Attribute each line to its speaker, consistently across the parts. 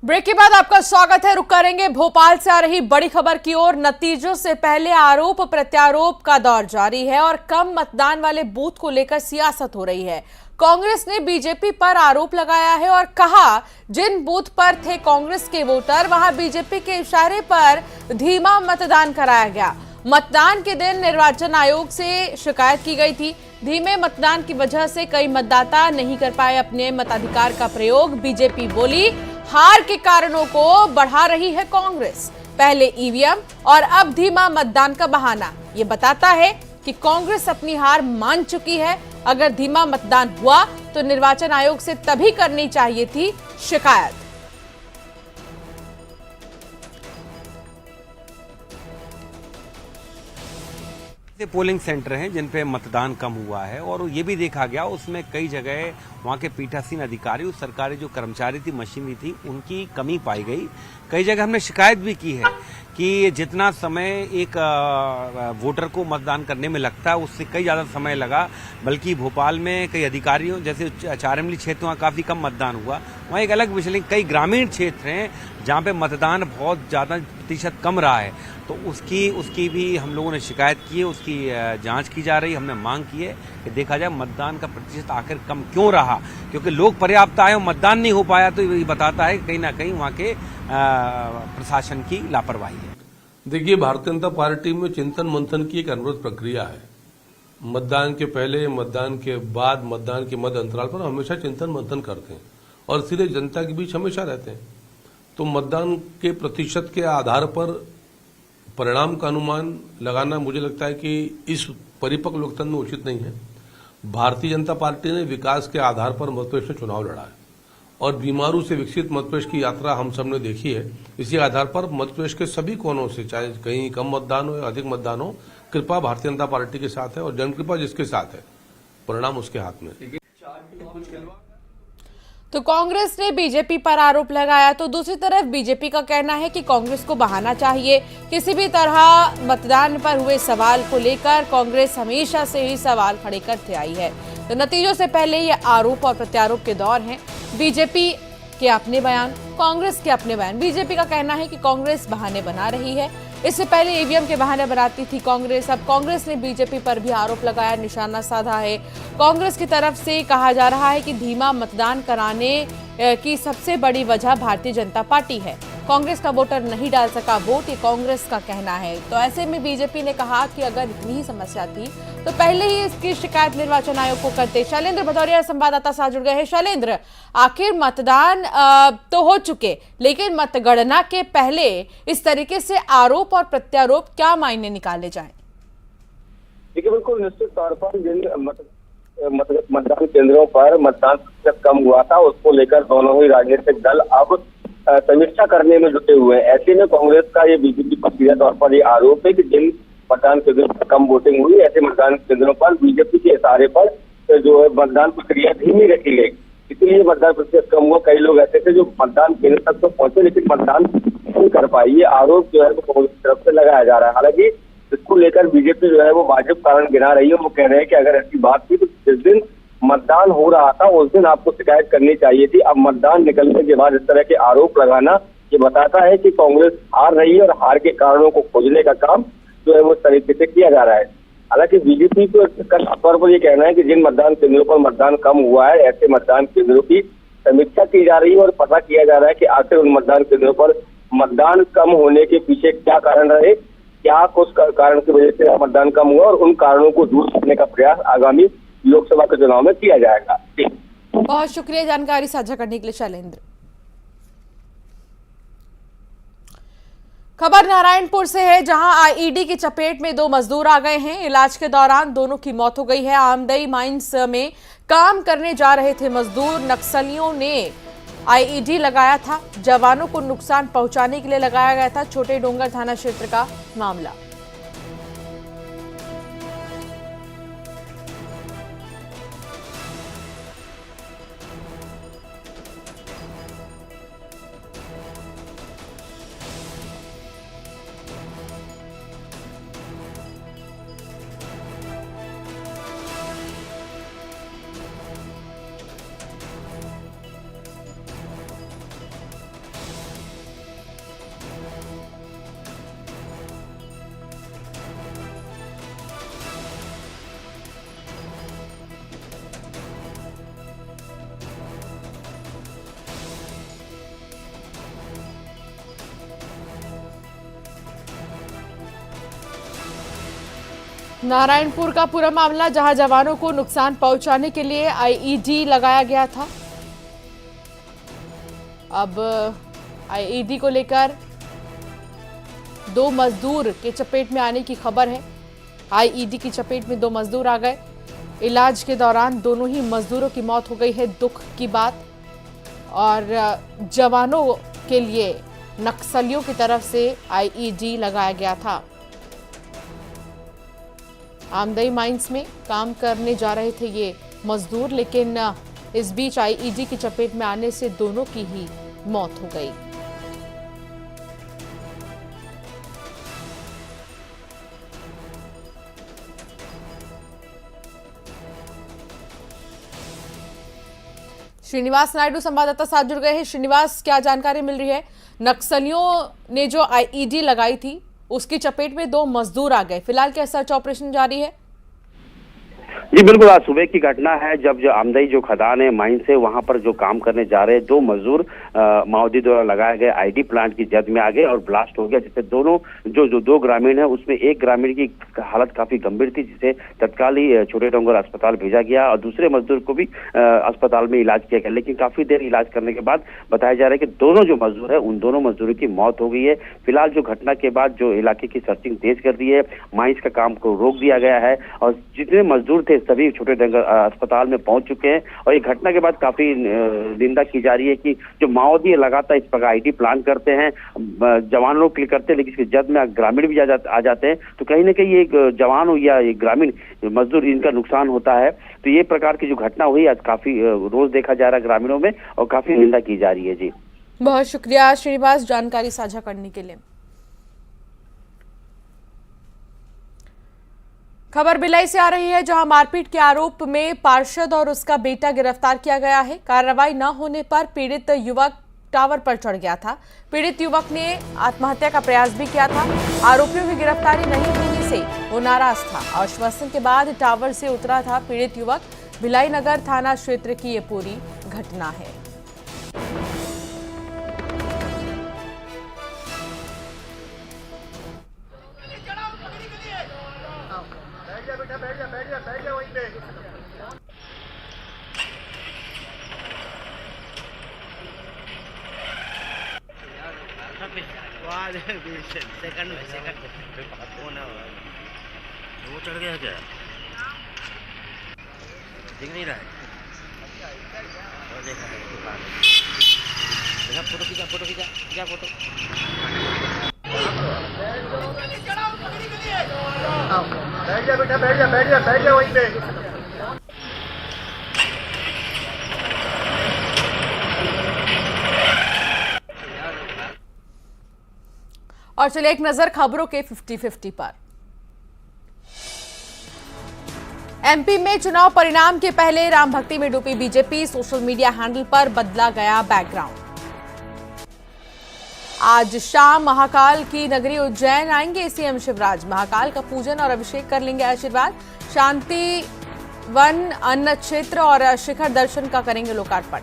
Speaker 1: Break के बाद आपका स्वागत है। रुक करेंगे भोपाल से आ रही बड़ी खबर की ओर। नतीजों से पहले आरोप प्रत्यारोप का दौर जारी है और कम मतदान वाले बूथ को लेकर सियासत हो रही है। कांग्रेस ने बीजेपी पर आरोप लगाया है और कहा जिन बूथ पर थे कांग्रेस के वोटर वहां बीजेपी के इशारे पर धीमा मतदान कराया गया। मतदान के दिन निर्वाचन आयोग से शिकायत की गई थी। धीमे मतदान की वजह से कई मतदाता नहीं कर पाए अपने मताधिकार का प्रयोग। बीजेपी बोली हार के कारणों को बढ़ा रही है कांग्रेस। पहले ईवीएम और अब धीमा मतदान का बहाना ये बताता है कि कांग्रेस अपनी हार मान चुकी है। अगर धीमा मतदान हुआ तो निर्वाचन आयोग से तभी करनी चाहिए थी शिकायत।
Speaker 2: पोलिंग सेंटर हैं जिन पे मतदान कम हुआ है और ये भी देखा गया उसमें कई जगह वहाँ के पीठासीन अधिकारी और सरकारी जो कर्मचारी थी मशीनरी थी उनकी कमी पाई गई। कई जगह हमने शिकायत भी की है कि जितना समय एक वोटर को मतदान करने में लगता है उससे कई ज़्यादा समय लगा। बल्कि भोपाल में कई अधिकारियों जैसे चारमली क्षेत्र वहाँ काफ़ी कम मतदान हुआ। वहाँ एक अलग विषय, कई ग्रामीण क्षेत्र हैं जहाँ पे मतदान बहुत ज़्यादा प्रतिशत कम रहा है तो उसकी भी हम लोगों ने शिकायत की है, उसकी जांच की जा रही है। हमने मांग की है कि देखा जाए मतदान का प्रतिशत आखिर कम क्यों रहा, क्योंकि लोग पर्याप्त आए और मतदान नहीं हो पाया तो ये बताता है कहीं ना कहीं वहाँ के प्रशासन की लापरवाही है।
Speaker 3: देखिए, भारतीय जनता पार्टी में चिंतन मंथन की एक अनवरत प्रक्रिया है। मतदान के पहले, मतदान के बाद, मतदान के मध्य अंतराल पर हमेशा चिंतन मंथन करते हैं और सीधे जनता के बीच हमेशा रहते हैं। तो मतदान के प्रतिशत के आधार पर परिणाम का अनुमान लगाना मुझे लगता है कि इस परिपक्व लोकतंत्र में उचित नहीं है। भारतीय जनता पार्टी ने विकास के आधार पर मध्यप्रदेश में चुनाव लड़ा है और बीमारू से विकसित मध्यप्रदेश की यात्रा हम सब ने देखी है। इसी आधार पर मध्यप्रदेश के सभी कोनों से, चाहे कहीं कम मतदान हो या अधिक मतदान हो, कृपा भारतीय जनता पार्टी के साथ है और जनकृपा जिसके साथ है, परिणाम उसके हाथ में।
Speaker 1: तो कांग्रेस ने बीजेपी पर आरोप लगाया तो दूसरी तरफ बीजेपी का कहना है कि कांग्रेस को बहाना चाहिए। किसी भी तरह मतदान पर हुए सवाल को लेकर कांग्रेस हमेशा से ही सवाल खड़े करते आई है। तो नतीजों से पहले ये आरोप और प्रत्यारोप के दौर हैं। बीजेपी के अपने बयान, कांग्रेस के अपने बयान। बीजेपी का कहना है कि कांग्रेस बहाने बना रही है। इससे पहले ईवीएम के बहाने बनाती थी कांग्रेस। अब कांग्रेस ने बीजेपी पर भी आरोप लगाया, निशाना साधा है। कांग्रेस की तरफ से कहा जा रहा है कि धीमा मतदान कराने की सबसे बड़ी वजह भारतीय जनता पार्टी है। कांग्रेस का वोटर नहीं डाल सका वोट, ये कांग्रेस का कहना है। तो ऐसे में बीजेपी ने कहा कि अगर इतनी ही समस्या थी तो पहले ही इसकी शिकायत निर्वाचन आयोग को करते। शैलेंद्र भदौरिया संवाददाता साथ जुड़ गए हैं। शैलेंद्र, आखिर मतदान तो हो चुके, लेकिन मतगणना के पहले इस तरीके से आरोप और प्रत्यारोप क्या मायने निकाले जाए?
Speaker 4: देखिए, बिल्कुल निश्चित तौर पर जिन मतदान केंद्रों पर मतदान प्रतिशत कम हुआ था उसको लेकर दोनों ही राजनीतिक दल अब समीक्षा करने में जुटे हुए हैं। ऐसे में कांग्रेस का ये बीजेपी पर सीधे तौर पर ये आरोप है कि जिन मतदान केंद्रों पर कम वोटिंग हुई ऐसे मतदान केंद्रों पर बीजेपी के इशारे पर जो है मतदान प्रक्रिया धीमी रखी गई, इसलिए मतदान प्रतिशत कम हुआ। कई लोग ऐसे थे जो मतदान केंद्र तक तो पहुंचे लेकिन मतदान नहीं कर पाए। ये आरोप जो है वो कांग्रेस की तरफ से लगाया जा रहा है। हालांकि इसको लेकर बीजेपी जो है वो वाजिब कारण गिना रही है। वो कह रहे हैं कि अगर ऐसी बात थी तो जिस दिन मतदान हो रहा था उस दिन आपको शिकायत करनी चाहिए थी। अब मतदान निकलने के बाद इस तरह के आरोप लगाना ये बताता है कि कांग्रेस हार रही है और हार के कारणों को खोजने का काम जो है वो तरीके से किया जा रहा है। हालांकि बीजेपी को साफ तौर पर यह कहना है कि जिन मतदान केंद्रों पर मतदान कम हुआ है ऐसे मतदान केंद्रों की समीक्षा की जा रही है और पता किया जा रहा है कि आखिर उन मतदान केंद्रों पर मतदान कम होने के पीछे क्या कारण रहे, क्या कुछ कारण की वजह से मतदान कम हुआ और उन कारणों को दूर करने का प्रयास आगामी लोकसभा के चुनाव में किया जाएगा।
Speaker 1: बहुत शुक्रिया जानकारी साझा करने के लिए शैलेंद्र। खबर नारायणपुर से है, जहां आईईडी की चपेट में दो मजदूर आ गए हैं। इलाज के दौरान दोनों की मौत हो गई है। आमदई माइंस में काम करने जा रहे थे मजदूर। नक्सलियों ने आईईडी लगाया था, जवानों को नुकसान पहुंचाने के लिए लगाया गया था। छोटे डोंगर थाना क्षेत्र का मामला। नारायणपुर का पूरा मामला, जहां जवानों को नुकसान पहुंचाने के लिए आईईडी लगाया गया था। अब आईईडी को लेकर 2 मजदूर के चपेट में आने की खबर है। आईईडी की चपेट में 2 मजदूर आ गए। इलाज के दौरान दोनों ही मजदूरों की मौत हो गई है, दुख की बात। और जवानों के लिए नक्सलियों की तरफ से आईईडी लगाया गया था। आमदई माइंस में काम करने जा रहे थे ये मजदूर, लेकिन इस बीच आईईडी की चपेट में आने से दोनों की ही मौत हो गई। श्रीनिवास नायडू संवाददाता साथ जुड़ गए हैं। श्रीनिवास, क्या जानकारी मिल रही है? नक्सलियों ने जो आईईडी लगाई थी उसकी चपेट में 2 मजदूर आ गए। फिलहाल क्या सर्च ऑपरेशन जारी है?
Speaker 5: जी बिल्कुल, आज सुबह की घटना है जब जो आमदई जो खदान है माइन से वहां पर जो काम करने जा रहे 2 मजदूर माओवादी द्वारा लगाए गए आईडी प्लांट की जद में आ गए और ब्लास्ट हो गया, जिससे दोनों जो 2 ग्रामीण है उसमें एक ग्रामीण की हालत काफी गंभीर थी, जिसे तत्काल ही छोटे डोंगर अस्पताल भेजा गया और दूसरे मजदूर को भी अस्पताल में इलाज किया गया। लेकिन काफी देर इलाज करने के बाद बताया जा रहा है कि दोनों जो मजदूर है उन दोनों मजदूरों की मौत हो गई है। फिलहाल जो घटना के बाद जो इलाके की सर्चिंग तेज कर दी है, माइंस का काम को रोक दिया गया है और जितने मजदूर थे सभी छोटे डंगर अस्पताल में पहुंच चुके हैं। और ये घटना के बाद काफी निंदा की जा रही है कि जो माओवादी लगातार इस प्रकार आईडी प्लान करते हैं, जवान लोग क्लिक करते हैं, लेकिन इसकी जद में ग्रामीण भी आ जाते हैं, तो कहीं ना कहीं एक जवान हो या एक ग्रामीण मजदूर इनका नुकसान होता है। तो ये प्रकार की जो घटना हुई आज काफी रोज देखा जा रहा है ग्रामीणों में और काफी निंदा की जा रही है। जी
Speaker 1: बहुत शुक्रिया श्रीनिवास जानकारी साझा करने के लिए। खबर भिलाई से आ रही है, जहां मारपीट के आरोप में पार्षद और उसका बेटा गिरफ्तार किया गया है। कार्रवाई न होने पर पीड़ित युवक टावर पर चढ़ गया था। पीड़ित युवक ने आत्महत्या का प्रयास भी किया था। आरोपियों की गिरफ्तारी नहीं होने से वो नाराज था। आश्वासन के बाद टावर से उतरा था पीड़ित युवक। भिलाई नगर थाना क्षेत्र की ये पूरी घटना है।
Speaker 6: बैठ जा वहीं पे। सेकंड कौन है वो चढ़ गया क्या? दिख नहीं रहा है। और देखा फोटो खींचा फोटो बैठ जा बेटा बैठ जा वहीं पे।
Speaker 1: और चलिए एक नजर खबरों के 50-50 पर। एमपी में चुनाव परिणाम के पहले राम भक्ति में डूबी बीजेपी। सोशल मीडिया हैंडल पर बदला गया बैकग्राउंड। आज शाम महाकाल की नगरी उज्जैन आएंगे सीएम शिवराज। महाकाल का पूजन और अभिषेक कर लेंगे आशीर्वाद। शांति वन अन्न क्षेत्र और शिखर दर्शन का करेंगे लोकार्पण।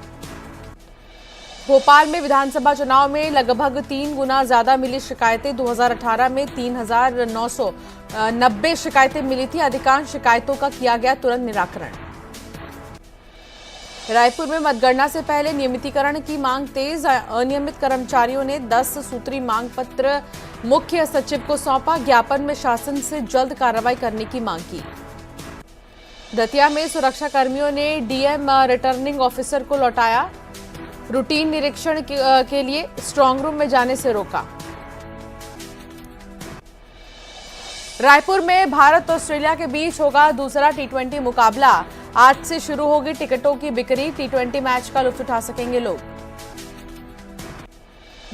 Speaker 1: भोपाल में विधानसभा चुनाव में लगभग 3 गुना ज्यादा मिली शिकायतें। 2018 में 3,990 शिकायतें मिली थी। अधिकांश शिकायतों का किया गया तुरंत निराकरण। रायपुर में मतगणना से पहले नियमितीकरण की मांग तेज। अनियमित कर्मचारियों ने 10 सूत्री मांग पत्र मुख्य सचिव को सौंपा। ज्ञापन में शासन से जल्द कार्रवाई करने की मांग की। दतिया में सुरक्षा कर्मियों ने डीएम रिटर्निंग ऑफिसर को लौटाया। रूटीन निरीक्षण के लिए स्ट्रांग रूम में जाने से रोका। रायपुर में भारत ऑस्ट्रेलिया के बीच होगा दूसरा टी20 मुकाबला। आज से शुरू होगी टिकटों की बिक्री। टी20 मैच का लुत्फ उठा सकेंगे लोग।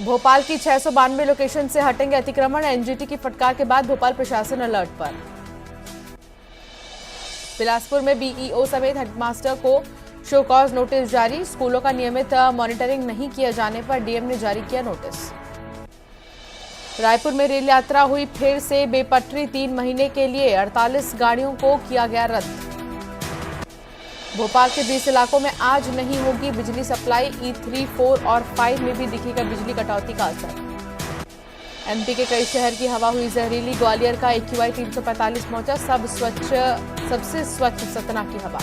Speaker 1: भोपाल की 692 लोकेशन से हटेंगे अतिक्रमण। एनजीटी की फटकार के बाद भोपाल प्रशासन अलर्ट पर। बिलासपुर में बीईओ समेत हेडमास्टर को शो कॉज नोटिस जारी। स्कूलों का नियमित मॉनिटरिंग नहीं किए जाने पर डीएम ने जारी किया नोटिस। रायपुर में रेल यात्रा हुई फिर से बेपटरी। 3 महीने के लिए 48 गाड़ियों को किया गया रद्द। भोपाल के 20 इलाकों में आज नहीं होगी बिजली सप्लाई। E3, 4 और 5 में भी दिखेगा बिजली कटौती का असर। एमपी के कई शहर की हवा हुई जहरीली। ग्वालियर का AQI 345 पहुंचा। सबसे स्वच्छ सतना की हवा।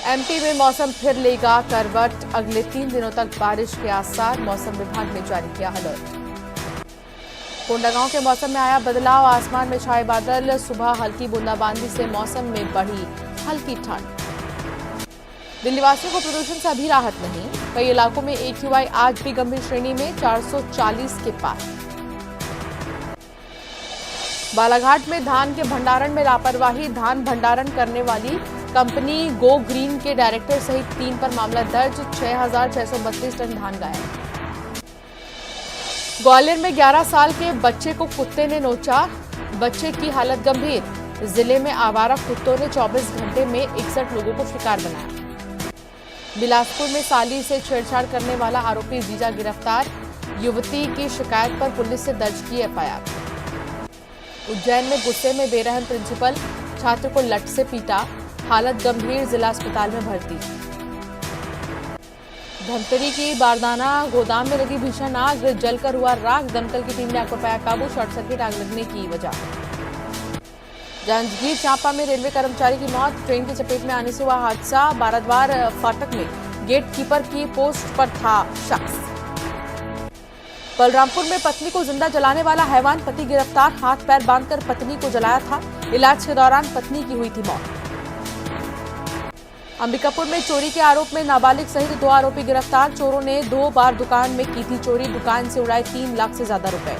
Speaker 1: एमपी में मौसम फिर लेगा करवट। अगले 3 दिनों तक बारिश के आसार। मौसम विभाग ने जारी किया अलर्ट। कोंडागांव के मौसम में आया बदलाव। आसमान में छाए बादल। सुबह हल्की बूंदाबांदी से मौसम में बढ़ी हल्की ठंड। दिल्ली वासियों को प्रदूषण से अभी राहत नहीं। कई इलाकों में AQI आज भी गंभीर श्रेणी में 440 के पार। बालाघाट में धान के भंडारण में लापरवाही। धान भंडारण करने वाली कंपनी गो ग्रीन के डायरेक्टर सहित 3 पर मामला दर्ज। 6,632 टन धान गायब। ग्वालियर में 11 साल के बच्चे को कुत्ते ने नोचा। बच्चे की हालत गंभीर। जिले में आवारा कुत्तों ने 24 घंटे में 61 लोगों को शिकार बनाया। बिलासपुर में साली से छेड़छाड़ करने वाला आरोपी जीजा गिरफ्तार। युवती की शिकायत पर पुलिस से दर्ज की FIR। उज्जैन में गुस्से में बेरहम प्रिंसिपल छात्र को लठ से पीटा। हालत गंभीर। जिला अस्पताल में भर्ती। धमतरी की बारदाना गोदाम में लगी भीषण आग। जलकर हुआ राख। दमकल की टीम ने आग पर पाया काबू। शॉर्ट सर्किट आग लगने की वजह। जांजगीर चांपा में रेलवे कर्मचारी की मौत। ट्रेन की चपेट में आने से हुआ हादसा। बाराद्वार फाटक में गेट कीपर की पोस्ट पर था शख्स। बलरामपुर में पत्नी को जिंदा जलाने वाला हैवान। पति गिरफ्तार। हाथ पैर बांधकर पत्नी को जलाया था। इलाज के दौरान पत्नी की हुई थी मौत। अंबिकापुर में चोरी के आरोप में नाबालिग सहित 2 आरोपी गिरफ्तार। चोरों ने 2 बार दुकान में की थी चोरी। दुकान से उड़ाए 3 लाख से ज्यादा रुपए।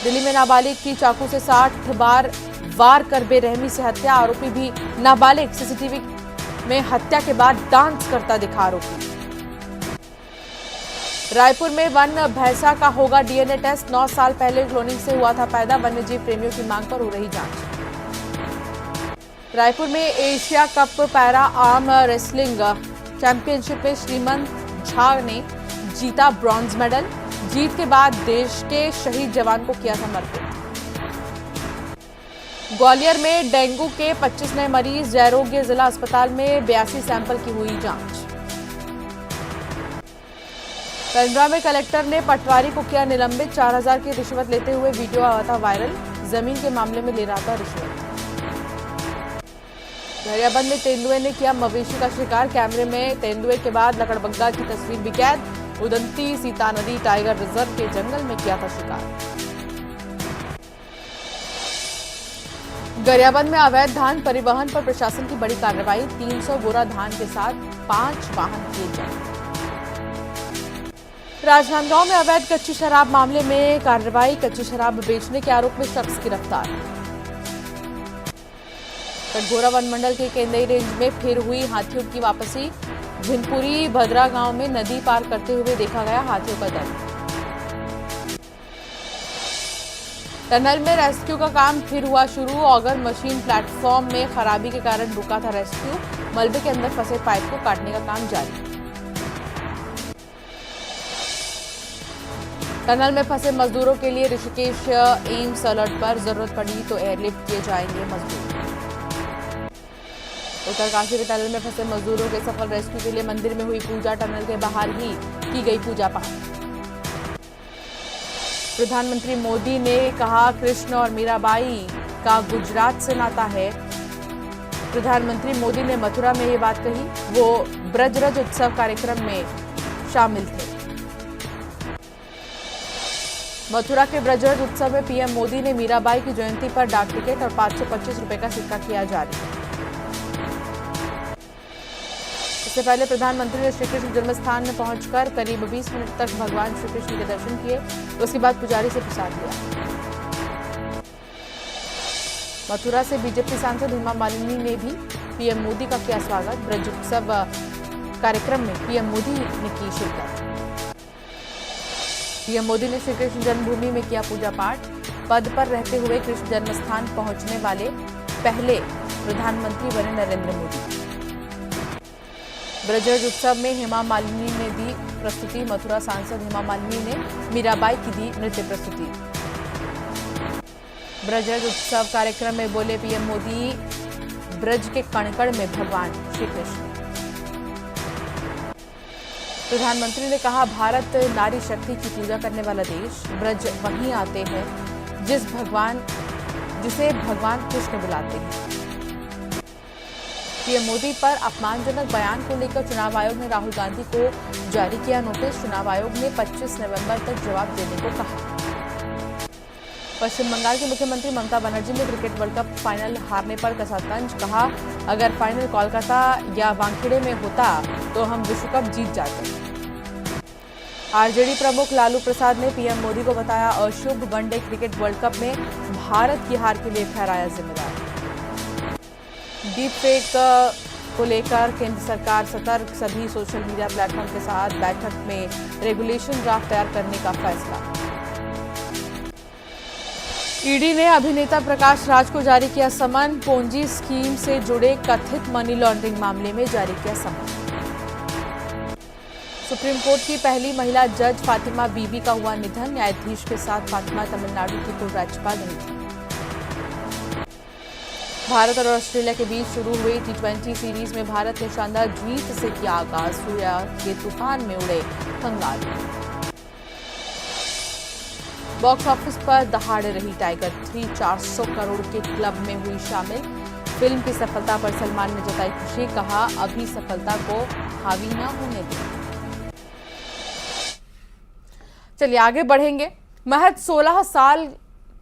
Speaker 1: दिल्ली में नाबालिग की चाकू से 60 बार वार कर बेरहमी से हत्या। आरोपी भी नाबालिग। CCTV में हत्या के बाद डांस करता दिखा आरोपी। रायपुर में वन भैंसा का होगा DNA टेस्ट। 9 साल पहले क्लोनिंग से हुआ था पैदा। वन्यजीव प्रेमियों की मांग पर हो रही जांच। रायपुर में Asia cup para arm wrestling championship में श्रीमंत झा ने जीता ब्रॉन्ज मेडल। जीत के बाद देश के शहीद जवान को किया समर्पित। ग्वालियर में डेंगू के 25 नए मरीज। जयरोग्य जिला अस्पताल में 82 सैंपल की हुई जांच। पेंड्रा में कलेक्टर ने पटवारी को किया निलंबित। 4,000 की रिश्वत लेते हुए वीडियो आया था वायरल। जमीन के मामले में ले रहा था रिश्वत। गरियाबंद में तेंदुए ने किया मवेशी का शिकार। कैमरे में तेंदुए के बाद लकड़बग्गा की तस्वीर भी कैद। उदंती सीता नदी टाइगर रिजर्व के जंगल में किया था शिकार। गरियाबंद में अवैध धान परिवहन पर प्रशासन की बड़ी कार्रवाई। 300 बोरा धान के साथ 5 वाहन किए जब्त। राजनांदगांव में अवैध कच्ची शराब मामले में कार्रवाई। कच्ची शराब बेचने के आरोप में शख्स गिरफ्तार। कटघोरा वन मंडल के केंदई रेंज में फिर हुई हाथियों की वापसी। झिनपुरी भद्रा गांव में नदी पार करते हुए देखा गया हाथियों का दल। टनल में रेस्क्यू का काम फिर हुआ शुरू। ऑगर मशीन प्लेटफॉर्म में खराबी के कारण रुका था रेस्क्यू। मलबे के अंदर फंसे पाइप को काटने का काम जारी। टनल में फंसे मजदूरों के लिए ऋषिकेश एम्स अलर्ट पर। जरूरत पड़ी तो एयरलिफ्ट किए जाएंगे मजदूर। उत्तरकाशी के टनल में फंसे मजदूरों के सफल रेस्क्यू के लिए मंदिर में हुई पूजा। टनल के बाहर ही की गई पूजा पाठ। प्रधानमंत्री मोदी ने कहा कृष्ण और मीराबाई का गुजरात से नाता है। प्रधानमंत्री मोदी ने मथुरा में ये बात कही। वो ब्रजरज उत्सव कार्यक्रम में शामिल थे। मथुरा के ब्रजरज उत्सव में पीएम मोदी ने मीराबाई की जयंती पर डाक टिकट और 525 रुपए का सिक्का किया जारी। इससे पहले प्रधानमंत्री ने श्रीकृष्ण जन्मस्थान में पहुंचकर करीब 20 मिनट तक भगवान श्रीकृष्ण के दर्शन किए। उसके बाद पुजारी से प्रसाद लिया। मथुरा से बीजेपी सांसद हेमा मालिनी ने भी पीएम मोदी का किया स्वागत। ब्रज उत्सव कार्यक्रम में पीएम मोदी ने की शिरकत। पीएम मोदी ने श्रीकृष्ण जन्मभूमि में किया पूजा पाठ। पद पर रहते हुए कृष्ण जन्मस्थान पहुंचने वाले पहले प्रधानमंत्री बने नरेंद्र मोदी। ब्रजरज उत्सव में हेमा मालिनी ने दी प्रस्तुति। मथुरा सांसद हेमा मालिनी ने मीराबाई की दी नृत्य प्रस्तुति। ब्रजरज उत्सव कार्यक्रम में बोले पीएम मोदी ब्रज के कण कण में भगवान श्री कृष्ण। प्रधानमंत्री ने कहा, भारत नारी शक्ति की पूजा करने वाला देश। ब्रज वहीं आते हैं जिसे भगवान कृष्ण बुलाते हैं। पीएम मोदी पर अपमानजनक बयान को लेकर चुनाव आयोग ने राहुल गांधी को जारी किया नोटिस। चुनाव आयोग ने 25 नवंबर तक जवाब देने को कहा। पश्चिम बंगाल की मुख्यमंत्री ममता बनर्जी ने क्रिकेट वर्ल्ड कप फाइनल हारने पर कसा तंज। कहा, अगर फाइनल कोलकाता या वानखेड़े में होता तो हम विश्व कप जीत जाते। आरजेडी प्रमुख लालू प्रसाद ने पीएम मोदी को बताया अशुभ। वनडे क्रिकेट वर्ल्ड कप में भारत की हार के लिए ठहराया जिम्मेदार। डीप फेक को लेकर केंद्र सरकार सतर्क। सभी सोशल मीडिया प्लेटफॉर्म के साथ बैठक में रेगुलेशन ड्राफ्ट तैयार करने का फैसला। ईडी ने अभिनेता प्रकाश राज को जारी किया समन। पोंजी स्कीम से जुड़े कथित मनी लॉन्ड्रिंग मामले में जारी किया समन। सुप्रीम कोर्ट की पहली महिला जज फातिमा बीबी का हुआ निधन। न्यायाधीश के साथ फातिमा तमिलनाडु की पूर्व राज्यपाल रही थी। भारत और ऑस्ट्रेलिया के बीच शुरू हुई T20 सीरीज में भारत ने शानदार जीत से किया आगाज। सूर्या के तूफान में उड़े कंगारू। बॉक्स ऑफिस पर दहाड़ रही टाइगर 3 400 करोड़ के क्लब में हुई शामिल। फिल्म की सफलता पर सलमान ने जताई खुशी। कहा, अभी सफलता को हावी न होने दें। चलिए आगे बढ़ेंगे। महज 16 साल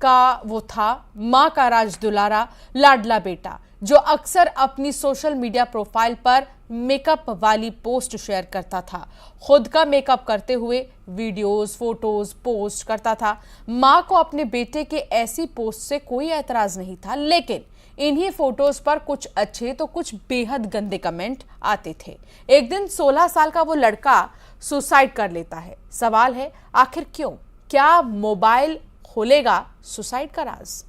Speaker 1: का वो था, मां का राज दुलारा लाडला बेटा, जो अक्सर अपनी सोशल मीडिया प्रोफाइल पर मेकअप वाली पोस्ट शेयर करता था। खुद का मेकअप करते हुए वीडियोस, फोटोज पोस्ट करता था। मां को अपने बेटे के ऐसी पोस्ट से कोई एतराज नहीं था, लेकिन इन्हीं फोटोज पर कुछ अच्छे तो कुछ बेहद गंदे कमेंट आते थे। एक दिन 16 साल का वो लड़का सुसाइड कर लेता है। सवाल है, आखिर क्यों? क्या मोबाइल खोलेगा सुसाइड का राज?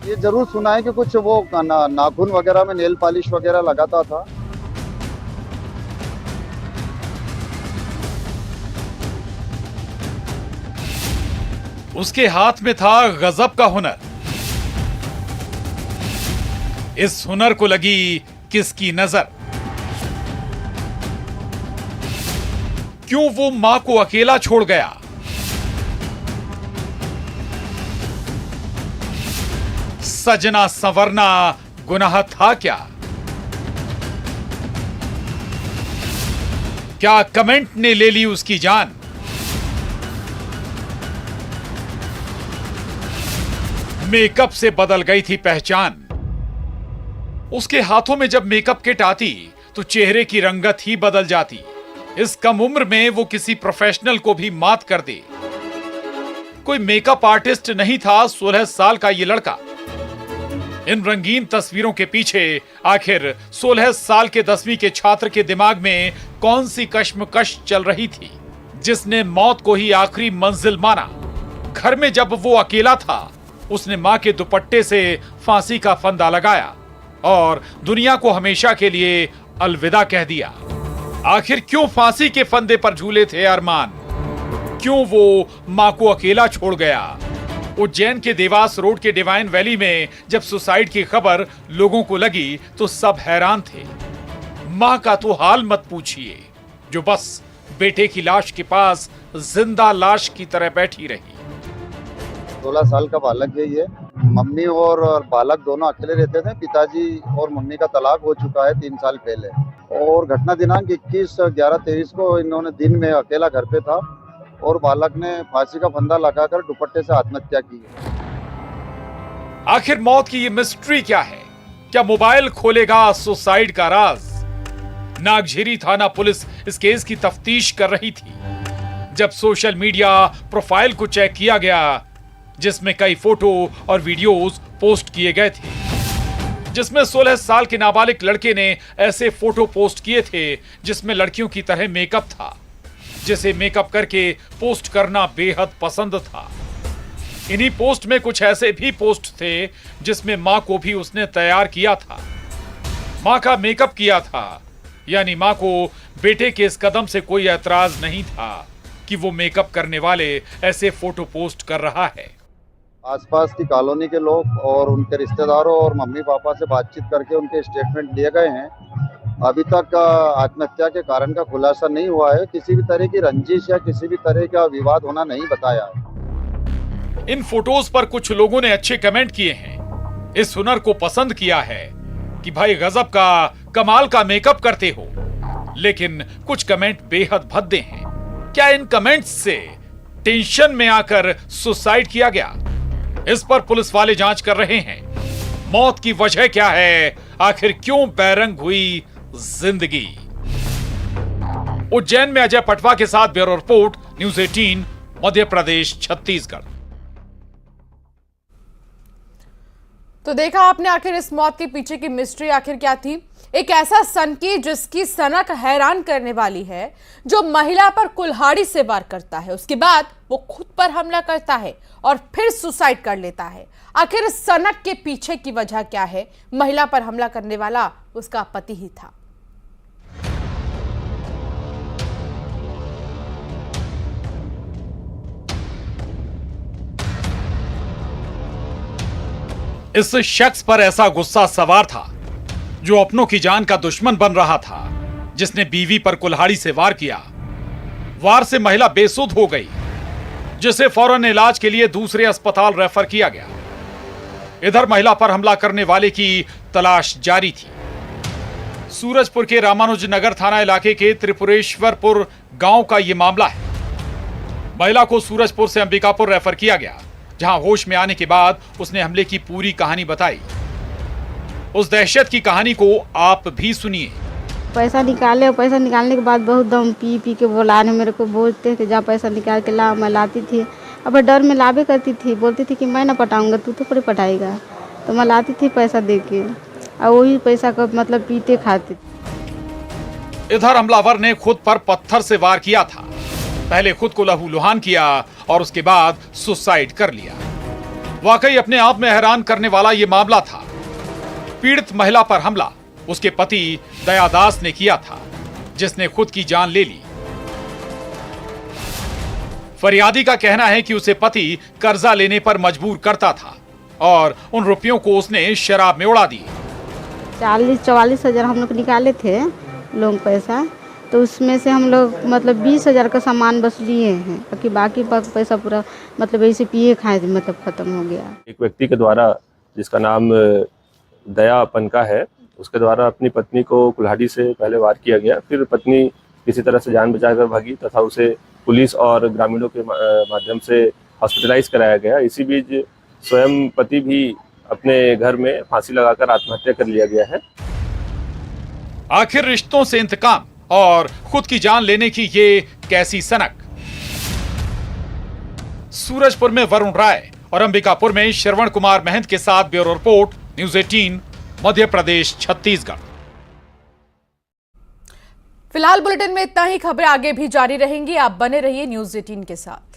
Speaker 7: ये जरूर सुना है कि कुछ वो नाखून वगैरह में नेल पॉलिश वगैरह लगाता था।
Speaker 8: उसके हाथ में था गजब का हुनर। इस हुनर को लगी किसकी नजर? क्यों वो मां को अकेला छोड़ गया? सजना संवरना गुनाह था क्या? क्या कमेंट ने ले ली उसकी जान? मेकअप से बदल गई थी पहचान। उसके हाथों में जब मेकअप किट आती तो चेहरे की रंगत ही बदल जाती। इस कम उम्र में वो किसी प्रोफेशनल को भी मात कर दे। कोई मेकअप आर्टिस्ट नहीं था 16 साल का ये लड़का। इन रंगीन तस्वीरों के पीछे आखिर 16 साल के 10वीं के छात्र के दिमाग में कौन सी कश्मकश चल रही थी, जिसने मौत को ही आखिरी मंजिल माना? घर में जब वो अकेला था, उसने मां के दुपट्टे से फांसी का फंदा लगाया और दुनिया को हमेशा के लिए अलविदा कह दिया। आखिर क्यों फांसी के फंदे पर झूले थे अरमान? क्यों वो मां को अकेला छोड़ गया? उज्जैन के देवास रोड के डिवाइन वैली में जब सुसाइड की खबर लोगों को लगी तो सब हैरान थे। मां का तो हाल मत पूछिए, जो बस बेटे की लाश के पास जिंदा लाश की तरह बैठी रही।
Speaker 7: 16 साल का बालक है ये। मम्मी और बालक दोनों अकेले रहते थे। पिताजी और मम्मी का तलाक हो चुका है 3 साल पहले। और घटना दिनांक 21/11/23 को इन्होंने दिन में अकेला घर पे था और बालक ने फांसी का फंदा लगाकर दुपट्टे से आत्महत्या की।
Speaker 8: आखिर मौत की ये मिस्ट्री क्या है? क्या मोबाइल खोलेगा सुसाइड का राज? नागझीरी थाना पुलिस इस केस की तफ्तीश कर रही थी जब सोशल मीडिया प्रोफाइल को चेक किया गया, जिसमें कई फोटो और वीडियोस पोस्ट किए गए थे, जिसमें 16 साल के नाबालिग लड़के ने ऐसे फोटो पोस्ट किए थे जिसमें लड़कियों की तरह मेकअप था, जिसे मेकअप करके पोस्ट करना बेहद पसंद था। इन्हीं पोस्ट में कुछ ऐसे भी पोस्ट थे जिसमें मां को भी उसने तैयार किया था, मां का मेकअप किया था, यानी मां को बेटे के इस कदम से कोई ऐतराज नहीं था कि वो मेकअप करने वाले ऐसे फोटो पोस्ट कर रहा है।
Speaker 7: आसपास की कॉलोनी के लोग और उनके रिश्तेदारों और मम्मी पापा से बातचीत करके उनके स्टेटमेंट लिए गए हैं। अभी तक आत्महत्या के कारण का खुलासा नहीं हुआ है। किसी भी तरह की रंजिश या किसी भी तरह का विवाद होना नहीं बताया है।
Speaker 8: इन फोटोज पर कुछ लोगों ने अच्छे कमेंट किए हैं। इस हुनर को पसंद किया है कि भाई गजब का कमाल का मेकअप करते हो। लेकिन कुछ कमेंट बेहद भद्दे हैं। क्या इन कमेंट्स से टेंशन में आकर सुसाइड किया गया? इस पर पुलिस वाले जांच कर रहे हैं। मौत की वजह क्या है? आखिर क्यों बैरंग हुई जिंदगी? उज्जैन में अजय पटवा के साथ bureau report, news 18, Madhya Pradesh, Chhattisgarh.
Speaker 1: तो देखा आपने आखिर इस मौत के पीछे की मिस्ट्री आखिर क्या थी। एक ऐसा सनकी जिसकी सनक हैरान करने वाली है, जो महिला पर कुल्हाड़ी से वार करता है, उसके बाद वो खुद पर हमला करता है और फिर सुसाइड कर लेता है। आखिर इस सनक के पीछे की वजह क्या है? महिला पर हमला करने वाला उसका पति ही था।
Speaker 8: इस शख्स पर ऐसा गुस्सा सवार था जो अपनों की जान का दुश्मन बन रहा था, जिसने बीवी पर कुल्हाड़ी से वार किया। वार से महिला बेसुध हो गई, जिसे फौरन इलाज के लिए दूसरे अस्पताल रेफर किया गया। इधर महिला पर हमला करने वाले की तलाश जारी थी। सूरजपुर के रामानुजनगर थाना इलाके के त्रिपुरेश्वरपुर गांव का यह मामला है। महिला को सूरजपुर से अंबिकापुर रेफर किया गया, जहां होश में आने के बाद उसने हमले की पूरी कहानी बताई। उस दहशत की कहानी को आप भी सुनिए।
Speaker 9: पैसा निकाले और पैसा निकालने के बाद बहुत दम पी पी के बुलाने मेरे को बोलते थे, जा पैसा निकाल के ला। मैं लाती थी, अब डर में लावे करती थी, बोलती थी कि मैं ना पटाऊंगा, तू तो पर पटाएगा। तो मैं लाती थी पैसा दे के, और वही पैसा का मतलब पीते खाते।
Speaker 8: इधर हमलावर ने खुद पर पत्थर से वार किया था। पहले खुद को लहूलुहान किया और उसके बाद सुसाइड कर लिया। वाकई अपने आप में हैरान करने वाला यह मामला था। पीड़ित महिला पर हमला उसके पति दयादास ने किया था, जिसने खुद की जान ले ली। फरियादी का कहना है कि उसे पति कर्जा लेने पर मजबूर करता था और उन रुपयों को उसने शराब में उड़ा दिए।
Speaker 9: 40-44 हजार हम लोग निकाले थे लोन पैसा, तो उसमें से हम लोग मतलब 20 हजार का सामान बस लिए हैं, बाकी पैसा पूरा मतलब ऐसे पिए खाए मतलब खत्म हो गया।
Speaker 10: एक व्यक्ति के द्वारा, जिसका नाम दया पनका है, उसके द्वारा अपनी पत्नी को कुल्हाड़ी से पहले वार किया गया। फिर पत्नी किसी तरह से जान बचाकर भागी तथा उसे पुलिस और ग्रामीणों के माध्यम से हॉस्पिटलाइज कराया गया। इसी बीच स्वयं पति भी अपने घर में फांसी लगाकर आत्महत्या कर लिया गया है।
Speaker 8: आखिर रिश्तों से इंतकाम और खुद की जान लेने की ये कैसी सनक? सूरजपुर में वरुण राय और अंबिकापुर में श्रवण कुमार महंत के साथ bureau report, news 18, Madhya Pradesh, Chhattisgarh.
Speaker 1: फिलहाल बुलेटिन में इतना ही। खबरें आगे भी जारी रहेंगी। आप बने रहिए न्यूज़ 18 के साथ।